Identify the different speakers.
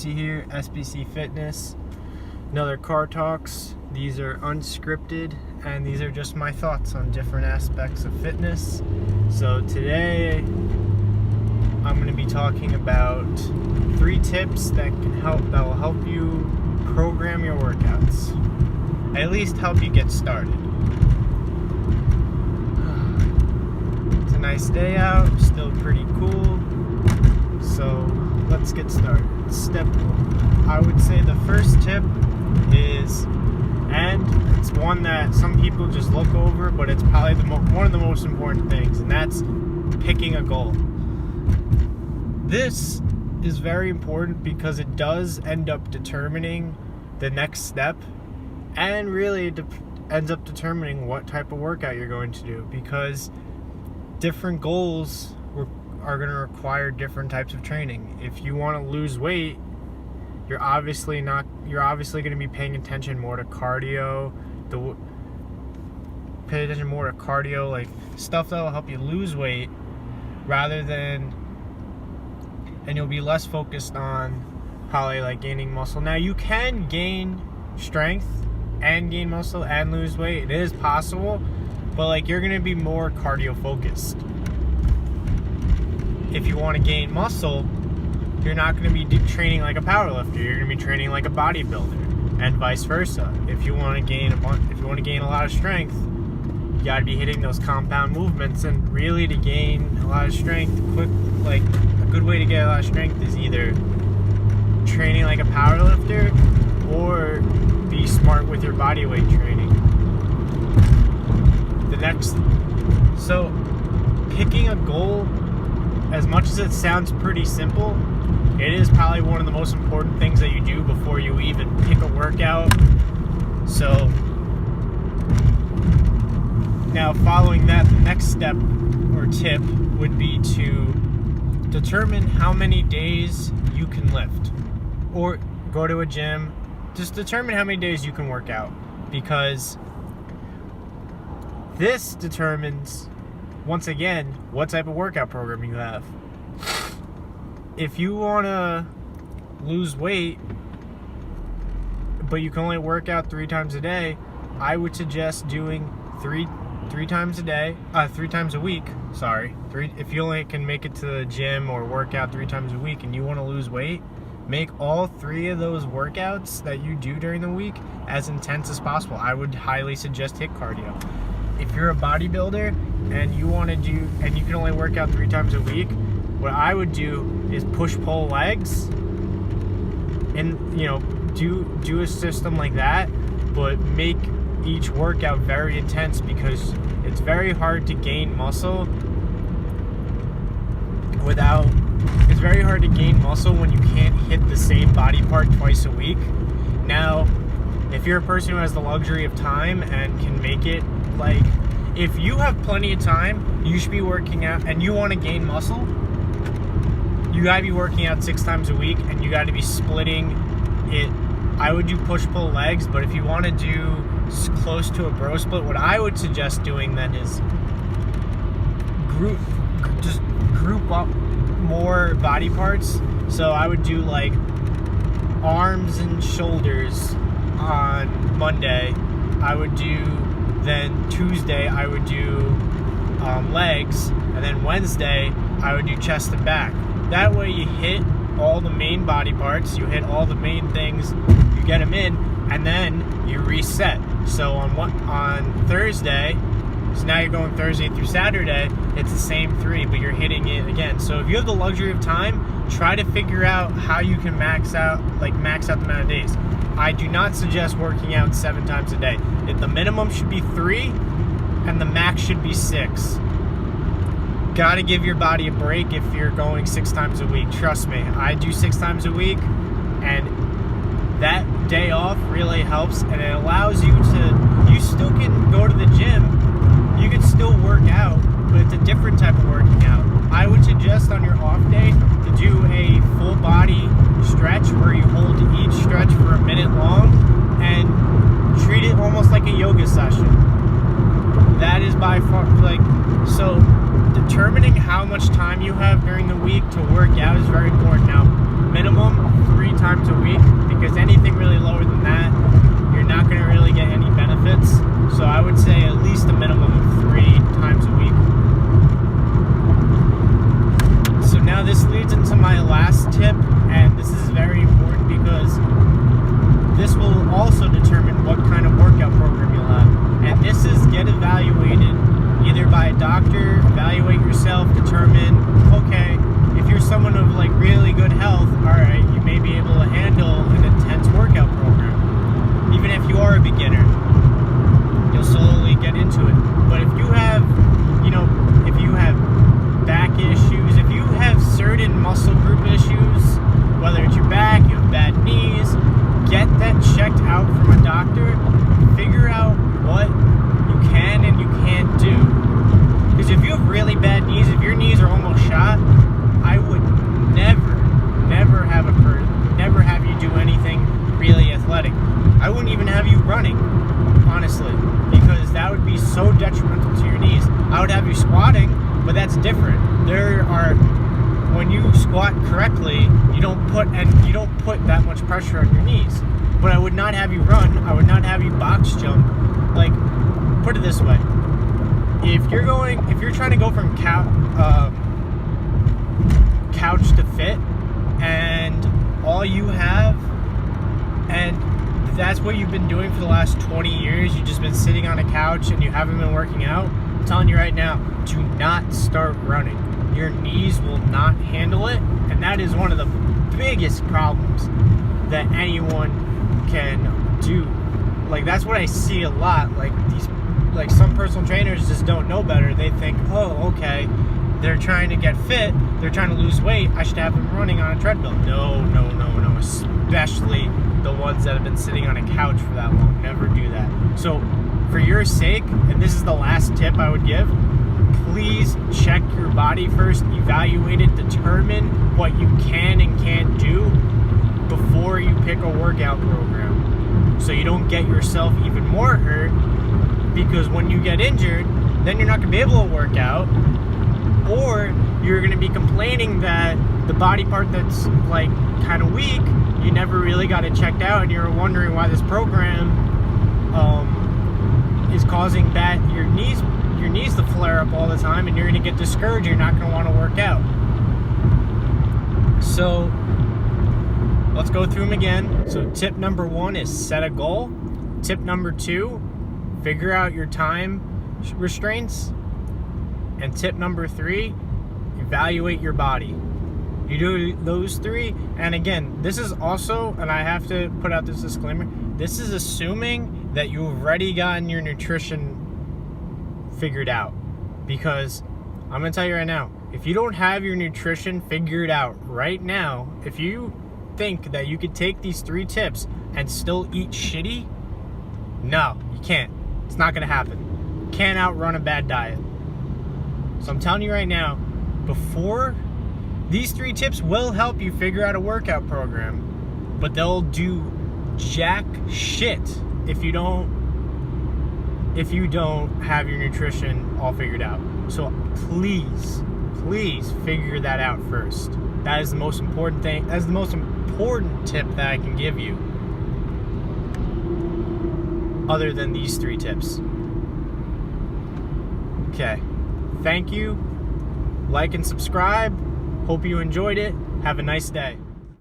Speaker 1: Here, SBC Fitness, another car talks. These are unscripted and these are just my thoughts on different aspects of fitness. So today I'm going to be talking about 3 tips that will help you program your workouts, at least help you get started. It's a nice day out, still pretty cool, so let's get started. Step 1. I would say the first tip is, and it's one that some people just look over, but it's probably one of the most important things, and that's picking a goal. This is very important because it does end up determining the next step, and really it ends up determining what type of workout you're going to do, because different goals are going to require different types of training. If you want to lose weight, you're obviously going to be paying attention more to cardio, like stuff that will help you lose weight, and you'll be less focused on probably like gaining muscle. Now you can gain strength and gain muscle and lose weight. It is possible, but like you're going to be more cardio focused. If you want to gain muscle, you're not going to be training like a powerlifter. You're going to be training like a bodybuilder, and vice versa. If you want to gain a lot of strength, you got to be hitting those compound movements. And really, to gain a lot of strength, a good way to get a lot of strength is either training like a powerlifter or be smart with your body weight training. So picking a goal, as much as it sounds pretty simple, it is probably one of the most important things that you do before you even pick a workout. So now following that, the next step or tip would be to determine how many days you can lift or go to a gym. Just determine how many days you can work out, because this determines, once again, what type of workout program you have. If you want to lose weight, but you can only work out 3 times a day, I would suggest doing three times a week. If you only can make it to the gym or work out 3 times a week and you want to lose weight, make all 3 of those workouts that you do during the week as intense as possible. I would highly suggest HIIT cardio. If you're a bodybuilder and you can only work out 3 times a week, what I would do is push-pull legs, and do a system like that, but make each workout very intense, because it's very hard to gain muscle when you can't hit the same body part twice a week. Now, if you're a person who has the luxury of time and can make it, if you have plenty of time, you should be working out, and you want to gain muscle, you gotta be working out 6 times a week, and you gotta be splitting it. I would do push-pull legs, but if you want to do close to a bro split, what I would suggest doing then is group up more body parts. So I would do like arms and shoulders on Monday. Then Tuesday I would do legs, and then Wednesday I would do chest and back. That way you hit all the main body parts, you hit all the main things, you get them in, and then you reset. So on Thursday, so now you're going Thursday through Saturday, it's the same 3, but you're hitting it again. So if you have the luxury of time, try to figure out how you can max out the amount of days. I do not suggest working out 7 times a day. The minimum should be 3, and the max should be 6. gotta give your body a break if you're going 6 times a week. Trust me, I do 6 times a week, and that day off really helps, and it allows you still can go to the gym, you can still work out, but it's a different type of working out. I would suggest on your off day to do a full body stretch where you hold each stretch for a minute long and treat it almost like a yoga session. That is by far, so determining how much time you have during the week to work out is very important. Now, minimum 3 times a week, because anything really lower than that, you're not going to really get any benefits. So I would say at least a minimum of 3 times a week. So now this leads into my last tip, and this is very important because this will also determine what kind of workout program you'll have. And this is get evaluated either by a doctor, evaluate yourself, determine, okay, if you're someone of really good health, alright, you may be able to handle an intense workout program. Even if you are a beginner, you'll slowly get into it. But if you have, if you have back issues, if you have certain muscle group issues, whether it's your back, you have bad knees, get that checked out from a doctor. Figure out what you can and you can't do. Because if you have really bad knees, if your knees are almost shot, I would never have you do anything really athletic. I wouldn't even have you running, honestly, because that would be so detrimental to your knees. I would have you squatting, but that's different. When you squat correctly, you don't put that much pressure on your knees. But I would not have you run. I would not have you box jump. Put it this way: if you're trying to go from couch to fit, and all you have, and that's what you've been doing for the last 20 years, you've just been sitting on a couch and you haven't been working out, I'm telling you right now, do not start running. Your knees will not handle it, and that is one of the biggest problems that anyone can do. That's what I see a lot. Some personal trainers just don't know better. They think, oh, okay, they're trying to get fit, they're trying to lose weight, I should have them running on a treadmill. No. Especially the ones that have been sitting on a couch for that long. Never do that. So, for your sake, and this is the last tip I would give, please check your body first, evaluate it, determine what you can and can't do before you pick a workout program. So you don't get yourself even more hurt, because when you get injured, then you're not going to be able to work out, or you're going to be complaining that the body part that's kind of weak, you never really got it checked out, and you're wondering why this program is causing your knees to flare up all the time, and you're going to get discouraged. You're not going to want to work out. So let's go through them again. So tip number 1 is set a goal. Tip number 2, figure out your time restraints. And tip number 3, evaluate your body. You do those 3, and again, this is also, and I have to put out this disclaimer, this is assuming that you've already gotten your nutrition figured out. Because I'm going to tell you right now, if you don't have your nutrition figured out right now, if you think that you could take these 3 tips and still eat shitty, no, you can't. It's not going to happen. You can't outrun a bad diet. So I'm telling you right now, these 3 tips will help you figure out a workout program, but they'll do jack shit if you don't have your nutrition all figured out. So please figure that out first. That is the most important thing. That's the most important tip that I can give you, other than these 3 tips. Okay. Thank you. Like and subscribe. Hope you enjoyed it. Have a nice day.